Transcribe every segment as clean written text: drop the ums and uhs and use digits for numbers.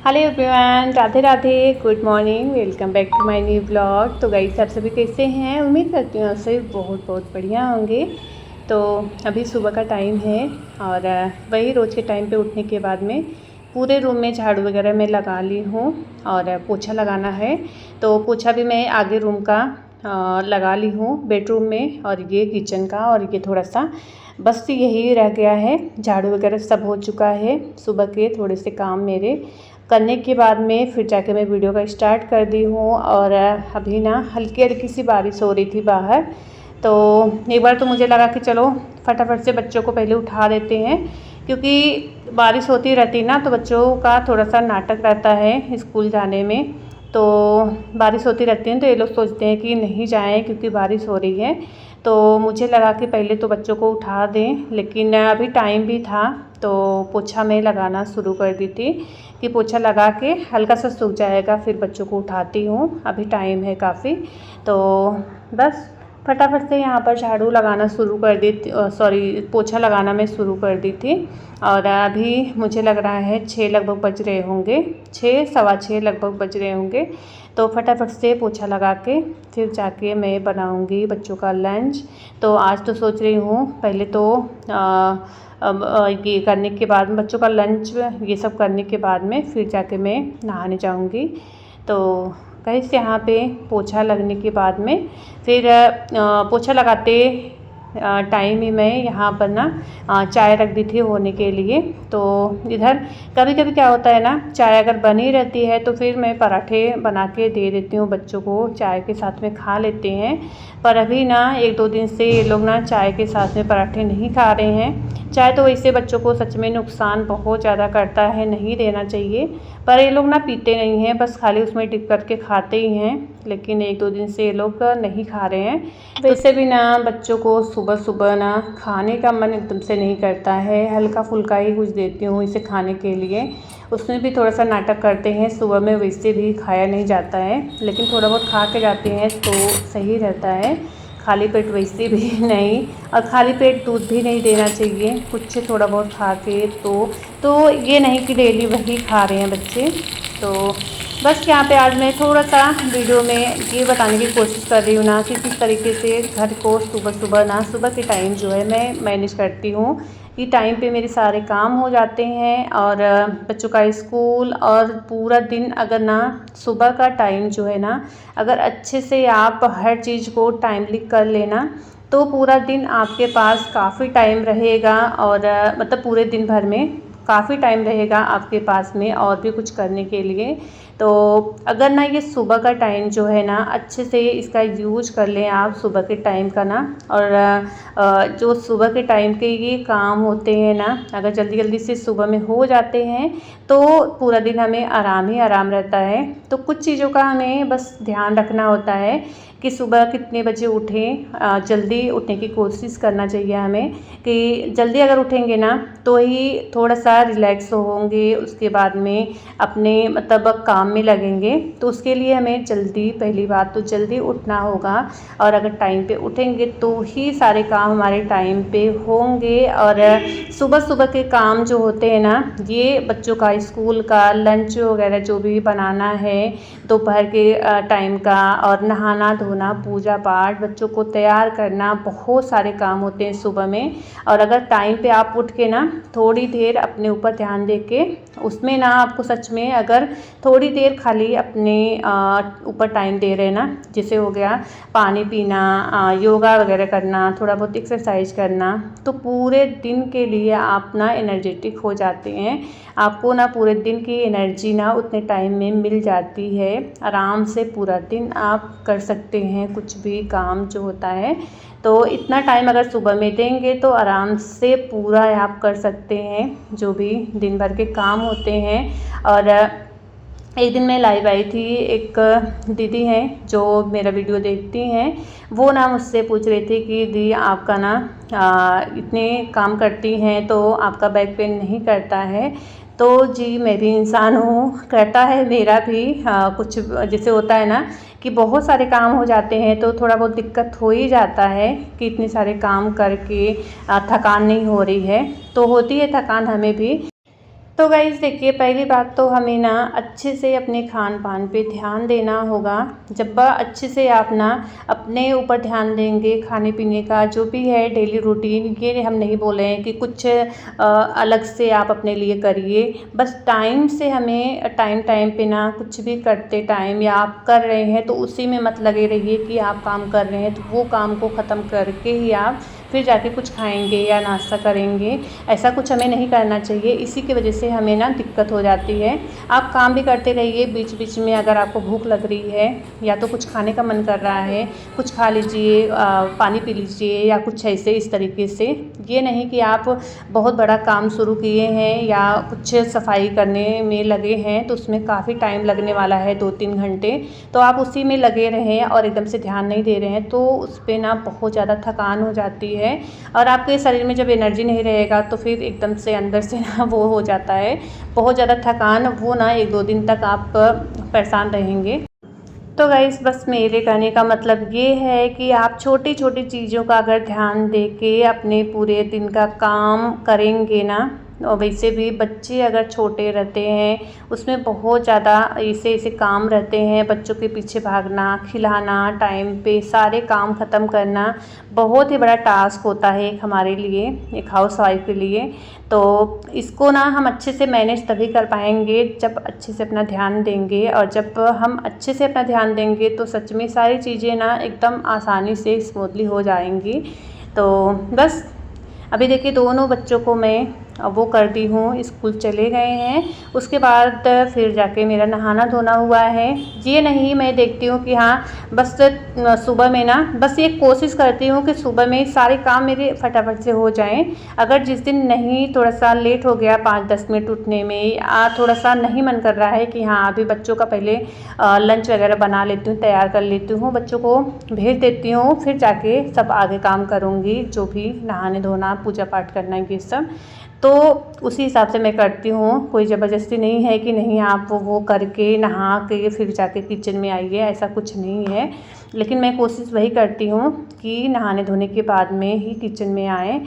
Hello everyone, Radhe Radhe, good morning, welcome back to my new blog. तो guys, आप सभी कैसे हैं? उम्मीद करती हूँ आप सभी बहुत बहुत बढ़िया होंगे। तो अभी सुबह का टाइम है और वही रोज़ के टाइम पे उठने के बाद में पूरे रूम में झाड़ू वगैरह मैं लगा ली हूँ और पोछा लगाना है। तो पोछा भी मैं आगे रूम का लगा ली हूँ, बेडरूम में, और ये किचन का, और ये थोड़ा सा बस यही रह गया है। झाड़ू वगैरह सब हो चुका है। सुबह के थोड़े से काम मेरे करने के बाद में फिर जाके मैं वीडियो का स्टार्ट कर दी हूँ। और अभी ना हल्की हल्की सी बारिश हो रही थी बाहर, तो एक बार तो मुझे लगा कि चलो फटाफट से बच्चों को पहले उठा देते हैं, क्योंकि बारिश होती रहती ना तो बच्चों का थोड़ा सा नाटक रहता है स्कूल जाने में। तो बारिश होती रहती है तो ये लोग सोचते हैं कि नहीं जाएं क्योंकि बारिश हो रही है। तो मुझे लगा कि पहले तो बच्चों को उठा दें, लेकिन अभी टाइम भी था तो पोछा मैं लगाना शुरू कर दी थी कि पोछा लगा के हल्का सा सूख जाएगा फिर बच्चों को उठाती हूँ। अभी टाइम है काफ़ी, तो बस फटाफट से यहाँ पर झाड़ू लगाना शुरू कर दी, पोछा लगाना मैं शुरू कर दी थी। और अभी मुझे लग रहा है 6 लगभग बज रहे होंगे, 6 सवा 6 लगभग बज रहे होंगे। तो फटाफट से पोछा लगा के फिर जाके मैं बनाऊंगी बच्चों का लंच। तो आज तो सोच रही हूँ पहले तो ये करने के बाद, बच्चों का लंच ये सब करने के बाद में फिर जाके मैं नहाने जाऊंगी। तो गाइस, यहाँ पे पोछा लगने के बाद में फिर पोछा लगाते टाइम ही मैं यहाँ पर ना चाय रख दी थी होने के लिए। तो इधर कभी कभी क्या होता है ना, चाय अगर बनी रहती है तो फिर मैं पराठे बना के दे देती हूँ बच्चों को, चाय के साथ में खा लेते हैं। पर अभी ना 1-2 दिन से ये लोग ना चाय के साथ में पराठे नहीं खा रहे हैं। चाय तो वैसे बच्चों को सच में नुकसान बहुत ज़्यादा करता है, नहीं देना चाहिए, पर ये लोग ना पीते नहीं हैं, बस खाली उसमें डिप करके खाते ही हैं। लेकिन 1-2 दिन से ये लोग नहीं खा रहे हैं। वैसे भी ना बच्चों को सुबह सुबह ना खाने का मन एकदम से नहीं करता है, हल्का फुल्का ही कुछ देती हूँ इसे खाने के लिए। उसमें भी थोड़ा सा नाटक करते हैं, सुबह में वैसे भी खाया नहीं जाता है, लेकिन थोड़ा बहुत खा के जाते हैं तो सही रहता है। खाली पेट वैसे भी नहीं, और खाली पेट दूध भी नहीं देना चाहिए, कुछ थोड़ा बहुत खा के। तो ये नहीं कि डेली वही खा रहे हैं बच्चे। तो बस यहाँ पे आज मैं थोड़ा सा वीडियो में ये बताने की कोशिश कर रही हूँ ना कि किस तरीके से घर को सुबह सुबह ना, सुबह के टाइम जो है मैं मैनेज करती हूँ कि टाइम पे मेरे सारे काम हो जाते हैं। और बच्चों का स्कूल और पूरा दिन, अगर ना सुबह का टाइम जो है ना, अगर अच्छे से आप हर चीज़ को टाइमली कर लेना तो पूरा दिन आपके पास काफ़ी टाइम रहेगा। और मतलब पूरे दिन भर में काफ़ी टाइम रहेगा आपके पास में और भी कुछ करने के लिए। तो अगर ना ये सुबह का टाइम जो है ना अच्छे से इसका यूज कर लें आप सुबह के टाइम का ना, और जो सुबह के टाइम के ये काम होते हैं ना, अगर जल्दी जल्दी से सुबह में हो जाते हैं तो पूरा दिन हमें आराम ही आराम रहता है। तो कुछ चीज़ों का हमें बस ध्यान रखना होता है कि सुबह कितने बजे उठें, जल्दी उठने की कोशिश करना चाहिए हमें, कि जल्दी अगर उठेंगे ना तो ही थोड़ा सा रिलैक्स होंगे, उसके बाद में अपने मतलब काम में लगेंगे। तो उसके लिए हमें जल्दी, पहली बात तो जल्दी उठना होगा, और अगर टाइम पे उठेंगे तो ही सारे काम हमारे टाइम पे होंगे। और सुबह सुबह के काम जो होते हैं ना, ये बच्चों का स्कूल का लंच वगैरह जो भी बनाना है, दोपहर के टाइम का, और नहाना धोना, पूजा पाठ, बच्चों को तैयार करना, बहुत सारे काम होते हैं सुबह में। और अगर टाइम पे आप उठ के ना थोड़ी देर अपने ऊपर ध्यान दे के, उसमें ना आपको सच में अगर थोड़ी देर खाली अपने ऊपर टाइम दे रहे ना, जैसे हो गया पानी पीना, योगा वगैरह करना, थोड़ा बहुत एक्सरसाइज करना, तो पूरे दिन के लिए आप ना एनर्जेटिक हो जाते हैं। आपको ना पूरे दिन की एनर्जी ना उतने टाइम में मिल जाती है, आराम से पूरा दिन आप कर सकते हैं कुछ भी काम जो होता है। तो इतना टाइम अगर सुबह में देंगे तो आराम से पूरा आप कर सकते हैं जो भी दिन भर के काम होते हैं। और एक दिन मैं लाइव आई थी, एक दीदी हैं जो मेरा वीडियो देखती हैं, वो ना मुझसे पूछ रही थी कि दी आपका ना इतने काम करती हैं तो आपका बैक पेन नहीं करता है? तो जी, मैं भी इंसान हूँ, करता है मेरा भी। कुछ जैसे होता है ना कि बहुत सारे काम हो जाते हैं तो थोड़ा बहुत दिक्कत हो ही जाता है कि इतने सारे काम करके थकान नहीं हो रही है, तो होती है थकान हमें भी। तो गाइज़ देखिए, पहली बात तो हमें ना अच्छे से अपने खान पान पे ध्यान देना होगा। जब अच्छे से आप ना अपने ऊपर ध्यान देंगे, खाने पीने का जो भी है डेली रूटीन, ये हम नहीं बोल रहे हैं कि कुछ अलग से आप अपने लिए करिए। बस टाइम से हमें टाइम टाइम पे ना कुछ भी करते टाइम या आप कर रहे हैं तो उसी में मत लगे रहिए कि आप काम कर रहे हैं तो वो काम को ख़त्म करके ही आप फिर जाके कुछ खाएंगे या नाश्ता करेंगे। ऐसा कुछ हमें नहीं करना चाहिए। इसी की वजह से हमें ना दिक्कत हो जाती है। आप काम भी करते रहिए, बीच बीच में अगर आपको भूख लग रही है या तो कुछ खाने का मन कर रहा है, कुछ खा लीजिए, पानी पी लीजिए या कुछ ऐसे इस तरीके से। ये नहीं कि आप बहुत बड़ा काम शुरू किए हैं या कुछ सफाई करने में लगे हैं तो उसमें काफ़ी टाइम लगने वाला है, 2-3 घंटे, तो आप उसी में लगे रहें और एकदम से ध्यान नहीं दे रहे हैं तो उस पर ना बहुत ज़्यादा थकान हो जाती है। और आपके शरीर में जब एनर्जी नहीं रहेगा तो फिर एकदम से अंदर से ना वो हो जाता है बहुत ज़्यादा थकान, वो ना 1-2 दिन तक आप परेशान रहेंगे। तो गाइस बस मेरे कहने का मतलब ये है कि आप छोटी छोटी चीज़ों का अगर ध्यान दे के अपने पूरे दिन का काम करेंगे ना, और वैसे भी बच्चे अगर छोटे रहते हैं उसमें बहुत ज़्यादा ऐसे ऐसे काम रहते हैं, बच्चों के पीछे भागना, खिलाना, टाइम पे सारे काम ख़त्म करना बहुत ही बड़ा टास्क होता है एक हमारे लिए, एक हाउस वाइफ के लिए। तो इसको ना हम अच्छे से मैनेज तभी कर पाएंगे जब अच्छे से अपना ध्यान देंगे, और जब हम अच्छे से अपना ध्यान देंगे तो सच में सारी चीज़ें ना एकदम आसानी से स्मूथली हो जाएंगी। तो बस अभी देखिए दोनों बच्चों को मैं वो कर दी हूँ, स्कूल चले गए हैं। उसके बाद फिर जाके मेरा नहाना धोना हुआ है। ये नहीं मैं देखती हूँ कि हाँ बस सुबह में ना बस ये कोशिश करती हूँ कि सुबह में सारे काम मेरे फटाफट से हो जाएं। अगर जिस दिन नहीं, थोड़ा सा लेट हो गया 5-10 मिनट उठने में, या थोड़ा सा नहीं मन कर रहा है कि हाँ अभी बच्चों का पहले लंच वगैरह बना लेती हूँ, तैयार कर लेती हूँ, बच्चों को भेज देती हूँ, फिर जाके सब आगे काम करूँगी जो भी नहाने धोना, पूजा पाठ करना, ये सब तो उसी हिसाब से मैं करती हूँ। कोई ज़बरदस्ती नहीं है कि नहीं आप वो करके नहा के फिर जाके किचन में आइए, ऐसा कुछ नहीं है। लेकिन मैं कोशिश वही करती हूँ कि नहाने धोने के बाद में ही किचन में आए।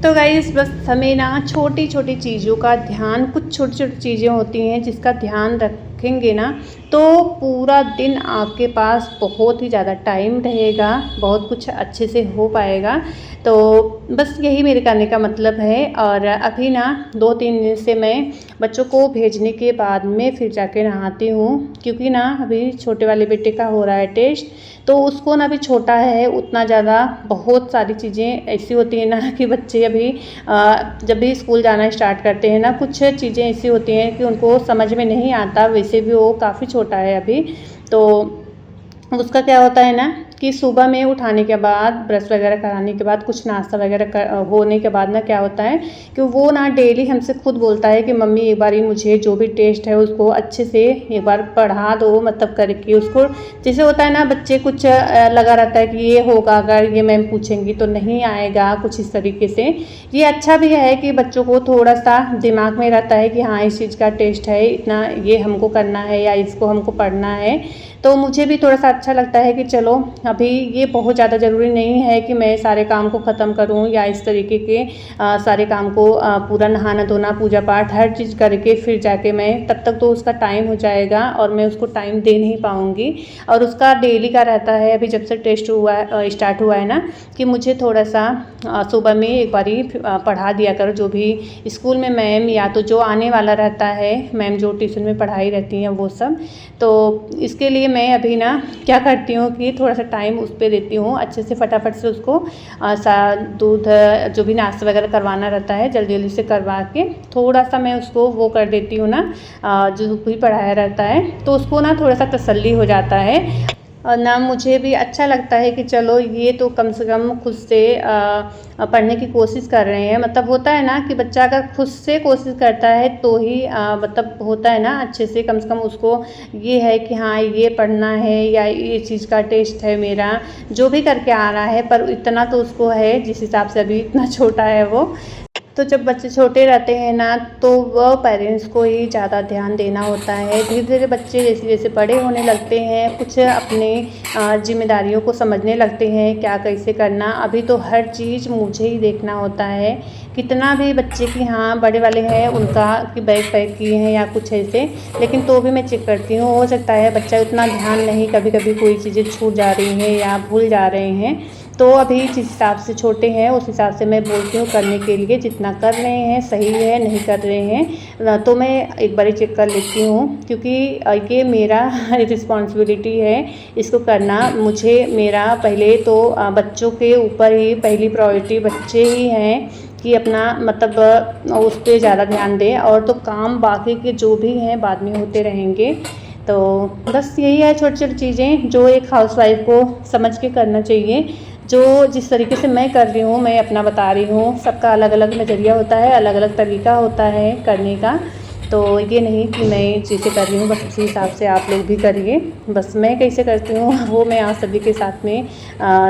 तो गाइस बस हमें ना छोटी छोटी चीज़ों का ध्यान, कुछ छोटी छोटी चीज़ें होती हैं जिसका ध्यान रखेंगे ना तो पूरा दिन आपके पास बहुत ही ज़्यादा टाइम रहेगा, बहुत कुछ अच्छे से हो पाएगा। तो बस यही मेरे कहने का मतलब है। और अभी ना 2-3 दिन से मैं बच्चों को भेजने के बाद में फिर जाके नहाती हूँ, क्योंकि ना अभी छोटे वाले बेटे का हो रहा है टेस्ट, तो उसको ना अभी छोटा है, उतना ज़्यादा बहुत सारी चीज़ें ऐसी होती हैं ना कि बच्चे अभी जब भी स्कूल जाना स्टार्ट करते हैं ना, कुछ चीज़ें ऐसी होती हैं कि उनको समझ में नहीं आता। वैसे भी वो काफ़ी छोटा है अभी, तो उसका क्या होता है ना कि सुबह में उठाने के बाद, ब्रश वगैरह कराने के बाद, कुछ नाश्ता वगैरह होने के बाद ना क्या होता है कि वो ना डेली हमसे खुद बोलता है कि मम्मी एक बार ही मुझे जो भी टेस्ट है उसको अच्छे से एक बार पढ़ा दो, मतलब करके उसको, जैसे होता है ना बच्चे कुछ लगा रहता है कि ये होगा, अगर ये मैम पूछेंगी तो नहीं आएगा, कुछ इस तरीके से। ये अच्छा भी है कि बच्चों को थोड़ा सा दिमाग में रहता है कि हाँ इस चीज़ का टेस्ट है, इतना ये हमको करना है या इसको हमको पढ़ना है। तो मुझे भी थोड़ा सा अच्छा लगता है कि चलो अभी ये बहुत ज़्यादा ज़रूरी नहीं है कि मैं सारे काम को ख़त्म करूं या इस तरीके के सारे काम को पूरा नहाना धोना, पूजा पाठ, हर चीज़ करके फिर जाके मैं, तब तक तो उसका टाइम हो जाएगा और मैं उसको टाइम दे नहीं पाऊँगी। और उसका डेली का रहता है, अभी जब से टेस्ट हुआ स्टार्ट हुआ है ना, कि मुझे थोड़ा सा सुबह में एक बारी पढ़ा दिया करो, जो भी स्कूल में मैम या तो जो आने वाला रहता है, मैम जो ट्यूशन में पढ़ाई रहती हैं वो सब। तो इसके लिए मैं अभी ना क्या करती हूँ कि थोड़ा सा टाइम उस पर देती हूँ, अच्छे से फटाफट से उसको दूध जो भी नाश्ता वगैरह करवाना रहता है जल्दी जल्दी से करवा के थोड़ा सा मैं उसको वो कर देती हूँ ना, जो भी पढ़ाया रहता है तो उसको ना थोड़ा सा तसल्ली हो जाता है। और ना मुझे भी अच्छा लगता है कि चलो ये तो कम से कम खुद से पढ़ने की कोशिश कर रहे हैं। मतलब होता है ना कि बच्चा अगर खुद से कोशिश करता है तो ही मतलब होता है ना अच्छे से कम उसको ये है कि हाँ ये पढ़ना है या ये चीज़ का टेस्ट है मेरा, जो भी करके आ रहा है। पर इतना तो उसको है जिस हिसाब से अभी इतना छोटा है वो। तो जब बच्चे छोटे रहते हैं ना तो वह पेरेंट्स को ही ज़्यादा ध्यान देना होता है। धीरे धीरे बच्चे जैसे जैसे बड़े होने लगते हैं, कुछ अपने जिम्मेदारियों को समझने लगते हैं, क्या कैसे करना। अभी तो हर चीज़ मुझे ही देखना होता है कितना भी बच्चे की हाँ बड़े वाले हैं उनका कि बैग पैक किए हैं या कुछ ऐसे, लेकिन तो भी मैं चेक करती हूँ। हो सकता है बच्चा उतना ध्यान नहीं, कभी कभी कोई चीज़ें छूट जा रही हैं या भूल जा रहे हैं, तो अभी जिस हिसाब से छोटे हैं उस हिसाब से मैं बोलती हूँ करने के लिए। जितना कर रहे हैं सही है, नहीं कर रहे हैं तो मैं एक बार चेक कर लेती हूँ, क्योंकि ये मेरा रिस्पॉन्सिबिलिटी है इसको करना। मुझे मेरा पहले तो बच्चों के ऊपर ही पहली प्रायोरिटी बच्चे ही हैं कि अपना मतलब उस पर ज़्यादा ध्यान दें, और तो काम बाकी के जो भी हैं बाद में होते रहेंगे। तो बस यही है छोटी छोटी चीज़ें जो एक हाउसवाइफ को समझ के करना चाहिए। जो जिस तरीके से मैं कर रही हूँ मैं अपना बता रही हूँ, सबका अलग अलग नज़रिया होता है, अलग अलग तरीका होता है करने का। तो ये नहीं कि मैं जैसे कर रही हूँ बस उसी हिसाब से आप लोग भी करिए। बस मैं कैसे करती हूँ वो मैं आप सभी के साथ में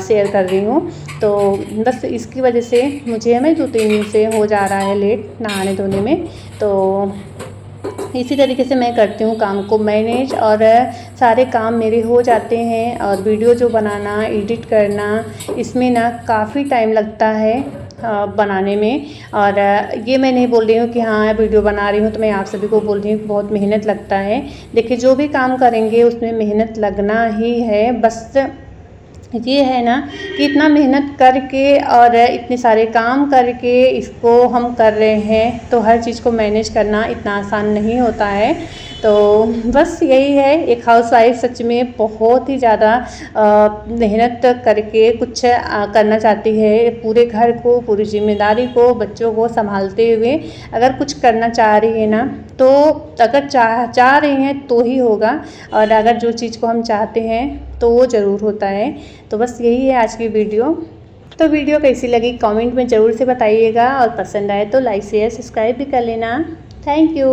शेयर कर रही हूँ। तो बस इसकी वजह से मुझे हमें 2-3 दिन से हो जा रहा है लेट नहाने धोने में। तो इसी तरीके से मैं करती हूँ काम को मैनेज, और सारे काम मेरे हो जाते हैं। और वीडियो जो बनाना, एडिट करना, इसमें ना काफ़ी टाइम लगता है बनाने में। और ये मैं नहीं बोल रही हूँ कि हाँ वीडियो बना रही हूँ तो मैं आप सभी को बोल रही हूँ कि बहुत मेहनत लगता है। देखिए जो भी काम करेंगे उसमें मेहनत लगना ही है। बस ये है ना कि इतना मेहनत करके और इतने सारे काम करके इसको हम कर रहे हैं, तो हर चीज़ को मैनेज करना इतना आसान नहीं होता है। तो बस यही है, एक हाउसवाइफ सच में बहुत ही ज़्यादा मेहनत करके कुछ करना चाहती है। पूरे घर को, पूरी जिम्मेदारी को, बच्चों को संभालते हुए अगर कुछ करना चाह रही है ना, तो अगर चाह रही हैं तो ही होगा, और अगर जो चीज़ को हम चाहते हैं तो वो ज़रूर होता है। तो बस यही है आज की वीडियो। तो वीडियो कैसी लगी कमेंट में ज़रूर से बताइएगा, और पसंद आए तो लाइक शेयर सब्सक्राइब भी कर लेना। Thank you.